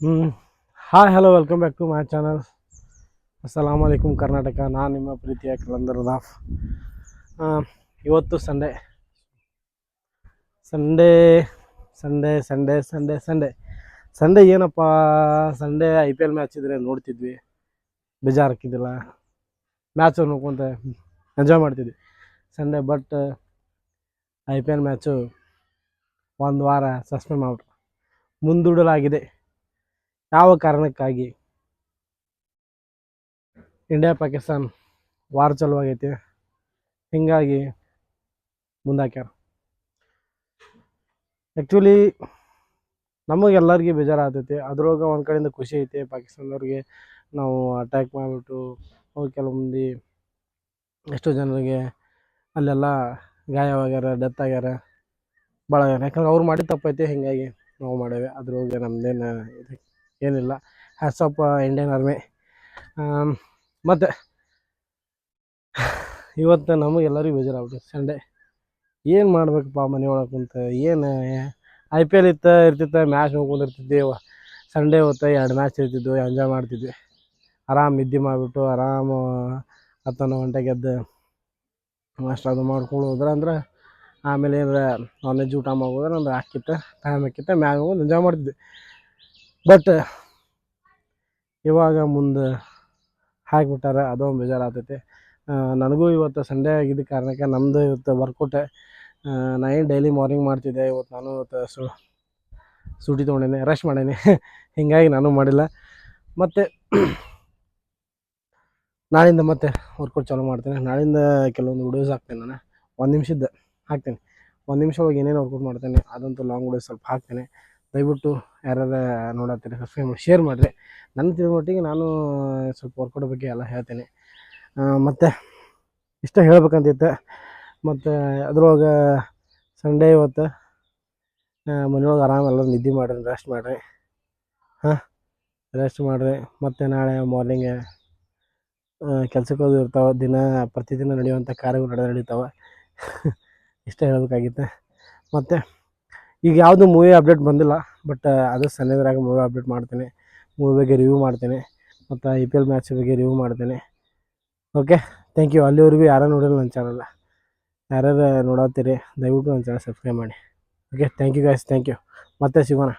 Hmm hi hello welcome back to my channel. ಅಸ್ಸಲಾಮ್ ಅಲೈಕುಮ್ ಕರ್ನಾಟಕ. ನಾನು ನಿಮ್ಮ ಪ್ರೀತಿಯ ಕಲಂದರ್ ನಾಫ್. ಇವತ್ತು Sunday Sunday Sunday Sunday Sunday Sunday Sunday ಏನಪ್ಪ, ಸಂಡೇ IPL ಮ್ಯಾಚ್ ಇದ್ರೆ ನೋಡ್ತಿದ್ವಿ, ಬೇಜಾರಾಗ್ತಿದ್ದಿಲ್ಲ, ಮ್ಯಾಚು ನೋಡ್ಕೊಂತ ಎಂಜಾಯ್ ಮಾಡ್ತಿದ್ವಿ ಸಂಡೇ. ಬಟ್ IPL ಮ್ಯಾಚು ಒಂದು ವಾರ ಸಸ್ಪೆಂಡ್ ಮಾಡಿಬಿಟ್ರು, ಮುಂದೂಡಲಾಗಿದೆ. ಯಾವ ಕಾರಣಕ್ಕಾಗಿ? ಇಂಡಿಯಾ ಪಾಕಿಸ್ತಾನ್ ವಾರ್ ಚಲುವಾಗೈತಿ, ಹೀಗಾಗಿ ಮುಂದಾಕ್ಯಾರ. ಆ್ಯಕ್ಚುಲಿ ನಮಗೆಲ್ಲರಿಗೆ ಬೇಜಾರಾಗ್ತೈತಿ, ಅದ್ರೊಳಗೆ ಒಂದು ಕಡೆಯಿಂದ ಖುಷಿ ಐತಿ. ಪಾಕಿಸ್ತಾನದವ್ರಿಗೆ ನಾವು ಅಟ್ಯಾಕ್ ಮಾಡಿಬಿಟ್ಟು ಅವ್ರು ಕೆಲವು ಮಂದಿ ಎಷ್ಟೋ ಜನರಿಗೆ ಅಲ್ಲೆಲ್ಲ ಗಾಯವಾಗ್ಯಾರ, ಡೆತ್ ಆಗ್ಯಾರ, ಭಾಳ ಆಗ್ಯಾರ. ಯಾಕಂದ್ರೆ ಅವ್ರು ಮಾಡಿದ ತಪ್ಪೈತಿ, ಹೀಗಾಗಿ ನಾವು ಮಾಡೇವೆ. ಅದ್ರೊಳಗೆ ನಮ್ದೇನು ಏನಿಲ್ಲ. Hats off Indian army. ಮತ್ತು ಇವತ್ತು ನಮಗೆಲ್ಲರಿಗೂ ಬೇಜಾರಾಗ್ಬಿಟ್ಟು ಸಂಡೇ ಏನು ಮಾಡ್ಬೇಕಪ್ಪ ಮನೆಯೊಳಗೆ ಕುಂತ. ಏನು IPL ಇರ್ತಿತ್ತು, ಮ್ಯಾಚ್ ನೋಡ್ಕೊಂಡಿರ್ತಿದ್ವಿ. ಸಂಡೇ ಹೊತ್ತು 2 ಮ್ಯಾಚ್ ಇರ್ತಿದ್ವು, ಎಂಜಾಯ್ ಮಾಡ್ತಿದ್ವಿ. ಆರಾಮ್ ನಿದ್ದೆ ಮಾಡಿಬಿಟ್ಟು ಆರಾಮ 10-11 ಗಂಟೆಗೆ ಎದ್ದು ಅಷ್ಟು ಅದು ಮಾಡ್ಕೊಂಡು ಹೋದ್ರೆ ಅಂದ್ರೆ ಆಮೇಲೆ ಏನಾರ ನಾನ್ ವೆಜ್ ಊಟ ಮಾಡೋದ್ರೆ ಅಂದ್ರೆ ಟೈಮ್ ಹಾಕಿತ್ತು ಮ್ಯಾಗ ಹೋಗಿ ಎಂಜಾಯ್ ಮಾಡ್ತಿದ್ವಿ. ಬಟ್ ಇವಾಗ ಮುಂದೆ ಹಾಕಿಬಿಟ್ಟಾರೆ, ಅದೊಂದು ಬೇಜಾರಾಗ್ತೈತಿ. ನನಗೂ ಇವತ್ತು ಸಂಡೇ ಆಗಿದ್ದ ಕಾರಣಕ್ಕೆ ನಮ್ಮದು ಇವತ್ತು ವರ್ಕೌಟೆ. ನಾ ಏನು ಡೈಲಿ ಮಾರ್ನಿಂಗ್ ಮಾಡ್ತಿದ್ದೆ, ಇವತ್ತು ಸೂಟಿ ತೊಗೊಂಡೇನೆ, ರೆಸ್ಟ್ ಮಾಡೇನಿ. ಹೀಗಾಗಿ ನಾನು ಮಾಡಿಲ್ಲ. ಮತ್ತು ನಾಳಿಂದ ಮತ್ತೆ ವರ್ಕೌಟ್ ಚಾಲೂ ಮಾಡ್ತೇನೆ. ನಾಳಿಂದ ಕೆಲವೊಂದು ವಿಡಿಯೋಸ್ ಹಾಕ್ತೇನೆ. ನಾನು 1 ನಿಮಿಷದ್ದು ಹಾಕ್ತೇನೆ. 1 ನಿಮಿಷ ಒಳಗೆ ಏನೇನು ವರ್ಕೌಟ್ ಮಾಡ್ತೇನೆ ಅದಂತೂ ಲಾಂಗ್ ವಿಡಿಯೋಸ್ ಸ್ವಲ್ಪ ಹಾಕ್ತೇನೆ. ದಯವಿಟ್ಟು ಯಾರ್ಯಾರು ನೋಡತ್ತೀರಿ ಸಬ್ಸ್ಕ್ರೈಬ್ ಮಾಡಿ, ಶೇರ್ ಮಾಡಿರಿ. ನನ್ನ ತಿಳುವಟ್ಟಿಗೆ ನಾನು ಸ್ವಲ್ಪ ವರ್ಕೌಟ್ ಬಗ್ಗೆ ಎಲ್ಲ ಹೇಳ್ತೇನೆ. ಮತ್ತು ಇಷ್ಟ ಹೇಳ್ಬೇಕಂತಿತ್ತು. ಮತ್ತು ಅದ್ರೊಳಗೆ ಸಂಡೇ ಇವತ್ತು ಮನೆಯೊಳಗೆ ಆರಾಮ ಎಲ್ಲರೂ ನಿದ್ದೆ ಮಾಡಿರಿ, ರೆಸ್ಟ್ ಮಾಡಿರಿ. ರೆಸ್ಟ್ ಮಾಡಿರಿ. ಮತ್ತು ನಾಳೆ ಮಾರ್ನಿಂಗ್ ಕೆಲ್ಸಕ್ಕೆ ಹೋಗಿ ಇರ್ತಾವೆ, ಪ್ರತಿದಿನ ನಡೆಯುವಂಥ ಕಾರ್ಯಗಳು ನಡೀತಾವೆ. ಇಷ್ಟ ಹೇಳಬೇಕಾಗಿತ್ತು. ಮತ್ತು ಈಗ ಯಾವುದು ಮೂವಿ ಅಪ್ಡೇಟ್ ಬಂದಿಲ್ಲ, ಬಟ್ ಅದು ಸಣ್ಣದ್ರಾಗ ಮೂವಿ ಅಪ್ಡೇಟ್ ಮಾಡ್ತೇನೆ. ಮೂವಿ ಬಗ್ಗೆ ರಿವ್ಯೂ ಮಾಡ್ತೇನೆ, ಮತ್ತು IPL ಮ್ಯಾಚ್ ಬಗ್ಗೆ ರಿವ್ಯೂ ಮಾಡ್ತೇನೆ. Okay, thank you. ಅಲ್ಲಿವರೆಗೂ ಯಾರು ನೋಡಿಲ್ಲ ನನ್ನ ಚಾನಲ್, ಯಾರ್ಯಾರು ನೋಡತ್ತೀರಿ ದಯವಿಟ್ಟು ನನ್ನ ಚಾನಲ್ ಸಬ್ಸ್ಕ್ರೈಬ್ ಮಾಡಿ. Okay, thank you guys, thank you. ಮತ್ತೆ ಸಿಗೋಣ.